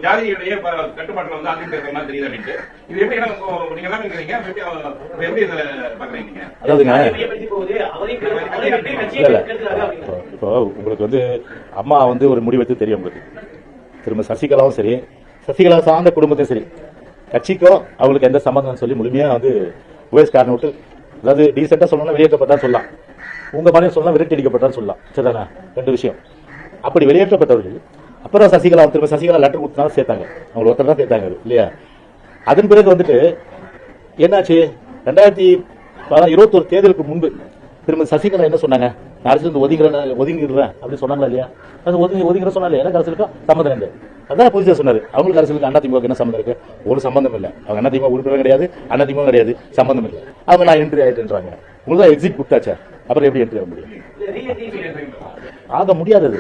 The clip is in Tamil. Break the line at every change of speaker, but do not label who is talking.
ஜாதியுடைய கட்டுப்பாட்டுல வந்து அதிமுக இருக்கிற மாதிரி தெரியுது அப்படின்ட்டு இது எப்படி நீங்க எல்லாம் இருக்கிறீங்க எப்படி இதை பாக்குறீங்க?
அதாவதுங்க இப்போ உங்களுக்கு வந்து அம்மா வந்து ஒரு முடிவெடுத்து தெரியும் உங்களுக்கு. திரும்ப சசிகலாவும் சரி, சசிகலா சார்ந்த குடும்பத்தையும் சரி, கட்சிக்கும் அவங்களுக்கு எந்த சம்பந்தம் சொல்லி முழுமையா வந்து உபேஸ்காரன் விட்டு, அதாவது டீசெண்டா சொல்லணும்னா வெளியேற்றப்பட்டான்னு சொல்லலாம், உங்க மனைவி சொல்லலாம் விரட்டி அடிக்கப்பட்டான்னு சொல்லலாம். சரிதானே? ரெண்டு விஷயம். அப்படி வெளியேற்றப்பட்டவர்கள் அப்புறம் சசிகலா திரும்ப சசிகலா லெட்டர் கொடுத்தனால சேர்த்தாங்க, அவங்க ஒருத்தர் தான் சேர்த்தாங்க இல்லையா? அதன் பிறகு வந்துட்டு என்னாச்சு, 2021 தேர்தலுக்கு முன்பு திரும்ப சசிகலா என்ன சொன்னாங்க, அரசு ஒதுங்கிடுறேன் அப்படின்னு சொன்னாங்களா இல்லையா? அது ஒதுங்கிற சொன்னாலே எனக்கு அரசுக்கு சம்மந்தம் இல்லை. அதான் புதுசா சொன்னாரு. அவங்களுக்கு அரசுக்கு அதிமுக என்ன சம்பந்தம் இருக்கு? ஒரு சம்பந்தம் இல்லை. அவங்க அதிமுக உறுப்பினர் கிடையாது, அதிமுக கிடையாது, சம்பந்தம் இல்லை. அவங்க நான் என்ட்ரி ஆயிட்டுன்றாங்க. உங்களுக்கு தான் எக்ஸிட் கொடுத்தாச்சா, அப்புறம் எப்படி என்ட்ரி ஆக முடியும்? ஆக முடியாதது.